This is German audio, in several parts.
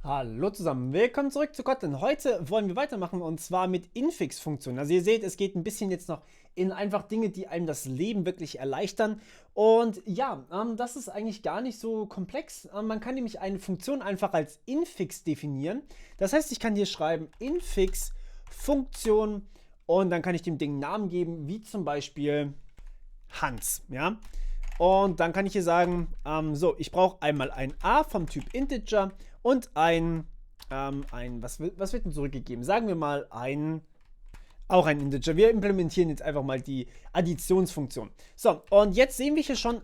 Hallo zusammen, willkommen zurück zu Kotlin. Heute wollen wir weitermachen und zwar mit Infix-Funktionen. Also ihr seht, es geht ein bisschen jetzt noch in einfach Dinge, die einem das Leben wirklich erleichtern. Und ja, das ist eigentlich gar nicht so komplex. Man kann nämlich eine Funktion einfach als Infix definieren. Das heißt, ich kann hier schreiben Infix-Funktion und dann kann ich dem Ding einen Namen geben, wie zum Beispiel Hans, ja. Und dann kann ich hier sagen, so, ich brauche einmal ein A vom Typ Integer und was wird denn zurückgegeben? Sagen wir mal auch ein Integer. Wir implementieren jetzt einfach mal die Additionsfunktion. So, und jetzt sehen wir hier schon,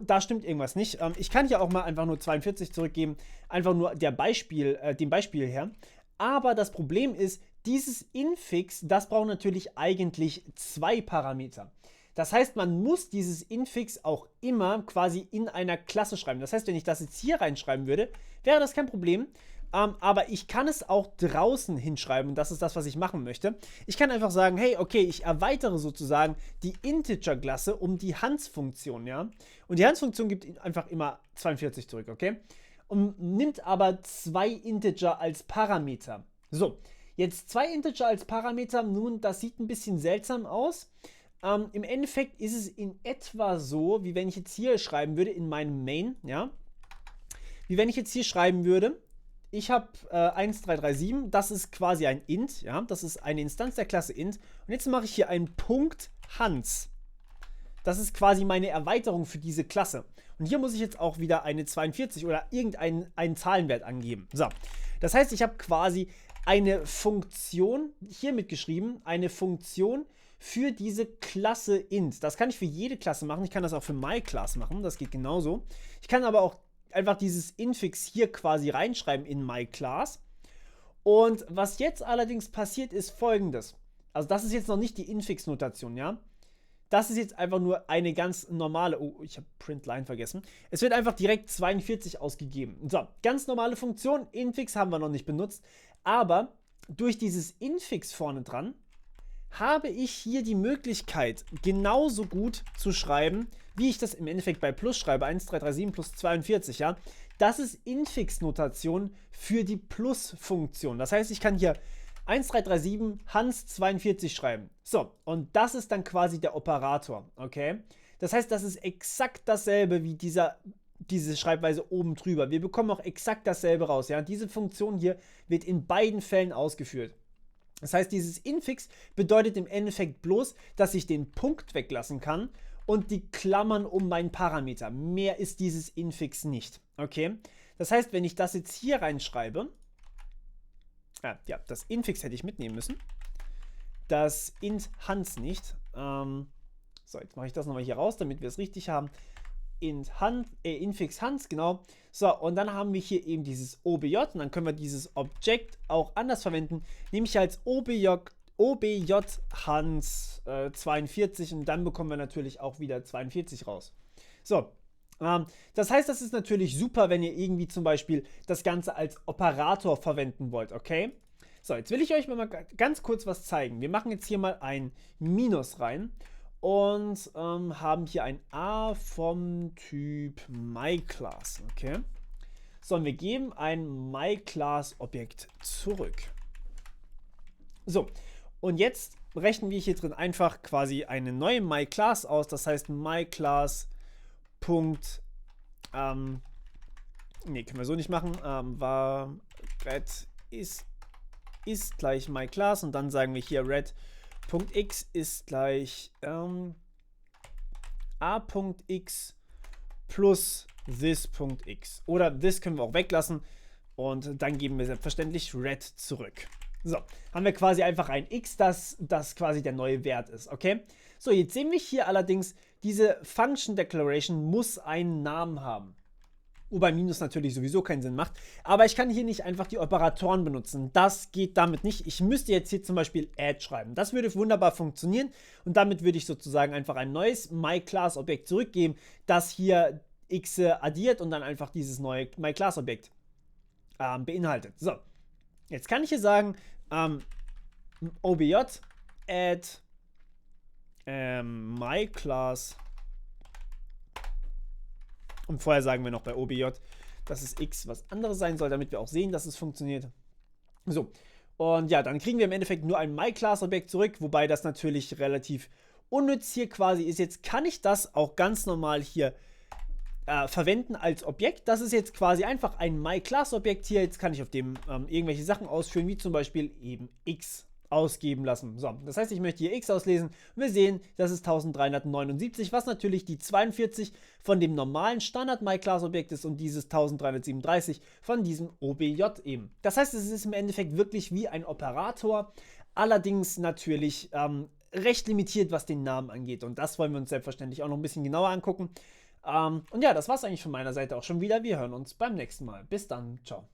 da stimmt irgendwas nicht. Ich kann hier auch mal einfach nur 42 zurückgeben, einfach nur dem Beispiel her. Aber das Problem ist, dieses Infix, das braucht natürlich eigentlich zwei Parameter. Das heißt, man muss dieses Infix auch immer quasi in einer Klasse schreiben. Das heißt, wenn ich das jetzt hier reinschreiben würde, wäre das kein Problem. Aber ich kann es auch draußen hinschreiben und das ist das, was ich machen möchte. Ich kann einfach sagen, hey, okay, ich erweitere sozusagen die Integer-Klasse um die Hans-Funktion, ja. Und die Hans-Funktion gibt einfach immer 42 zurück, okay? Und nimmt aber zwei Integer als Parameter. So, jetzt zwei Integer als Parameter, nun, das sieht ein bisschen seltsam aus. Im Endeffekt ist es in etwa so, wie wenn ich jetzt hier schreiben würde in meinem Main, ja. Wie wenn ich jetzt hier schreiben würde, ich habe 1337, das ist quasi ein Int, ja. Das ist eine Instanz der Klasse Int. Und jetzt mache ich hier einen Punkt Hans. Das ist quasi meine Erweiterung für diese Klasse. Und hier muss ich jetzt auch wieder eine 42 oder irgendeinen Zahlenwert angeben. So, das heißt, ich habe quasi eine Funktion hier mitgeschrieben, eine Funktion für diese Klasse int. Das kann ich für jede Klasse machen. Ich kann das auch für myClass machen. Das geht genauso. Ich kann aber auch einfach dieses Infix hier quasi reinschreiben in myClass. Und was jetzt allerdings passiert, ist Folgendes. Also das ist jetzt noch nicht die Infix-Notation, ja. Das ist jetzt einfach nur eine ganz normale, oh, ich habe Printline vergessen. Es wird einfach direkt 42 ausgegeben. So, ganz normale Funktion. Infix haben wir noch nicht benutzt. Aber durch dieses Infix vorne dran habe ich hier die Möglichkeit, genauso gut zu schreiben, wie ich das im Endeffekt bei Plus schreibe, 1337 plus 42, ja. Das ist Infix-Notation für die Plus-Funktion. Das heißt, ich kann hier 1337 Hans 42 schreiben. So, und das ist dann quasi der Operator, okay? Das heißt, das ist exakt dasselbe wie diese Schreibweise oben drüber. Wir bekommen auch exakt dasselbe raus, ja. Diese Funktion hier wird in beiden Fällen ausgeführt. Das heißt, dieses Infix bedeutet im Endeffekt bloß, dass ich den Punkt weglassen kann und die Klammern um meinen Parameter. Mehr ist dieses Infix nicht. Okay? Das heißt, wenn ich das jetzt hier reinschreibe, ja, das Infix hätte ich mitnehmen müssen. Das int Hans nicht. So, jetzt mache ich das nochmal hier raus, damit wir es richtig haben. Infix Hans, genau. So, und dann haben wir hier eben dieses OBJ und dann können wir dieses Objekt auch anders verwenden, nämlich als OBJ Hans 42 und dann bekommen wir natürlich auch wieder 42 raus. So, das heißt, das ist natürlich super, wenn ihr irgendwie zum Beispiel das Ganze als Operator verwenden wollt, okay? So, jetzt will ich euch mal ganz kurz was zeigen. Wir machen jetzt hier mal ein Minus rein und haben hier ein A vom Typ myClass, okay? So, und wir geben ein myClass-Objekt zurück. So, und jetzt rechnen wir hier drin einfach quasi eine neue myClass aus, das heißt myClass. Können wir so nicht machen, war red ist gleich myClass und dann sagen wir hier red.x ist gleich a.x plus this.x. Oder this können wir auch weglassen und dann geben wir selbstverständlich red zurück. So, haben wir quasi einfach ein x, das quasi der neue Wert ist, okay? So, jetzt sehen wir hier allerdings, diese Function Declaration muss einen Namen haben. Wobei Minus natürlich sowieso keinen Sinn macht. Aber ich kann hier nicht einfach die Operatoren benutzen. Das geht damit nicht. Ich müsste jetzt hier zum Beispiel add schreiben. Das würde wunderbar funktionieren. Und damit würde ich sozusagen einfach ein neues myClass-Objekt zurückgeben, das hier x addiert und dann einfach dieses neue myClass-Objekt beinhaltet. So, jetzt kann ich hier sagen, obj add myClass. Und vorher sagen wir noch bei OBJ, dass es x was anderes sein soll, damit wir auch sehen, dass es funktioniert. So, und ja, dann kriegen wir im Endeffekt nur ein MyClass-Objekt zurück, wobei das natürlich relativ unnütz hier quasi ist. Jetzt kann ich das auch ganz normal hier verwenden als Objekt. Das ist jetzt quasi einfach ein MyClass-Objekt hier. Jetzt kann ich auf dem irgendwelche Sachen ausführen, wie zum Beispiel eben x ausgeben lassen. So, das heißt, ich möchte hier x auslesen und wir sehen, das ist 1379, was natürlich die 42 von dem normalen Standard MyClass-Objekt ist und dieses 1337 von diesem OBJ eben. Das heißt, es ist im Endeffekt wirklich wie ein Operator, allerdings natürlich recht limitiert, was den Namen angeht, und das wollen wir uns selbstverständlich auch noch ein bisschen genauer angucken. Und ja, das war es eigentlich von meiner Seite auch schon wieder. Wir hören uns beim nächsten Mal. Bis dann. Ciao.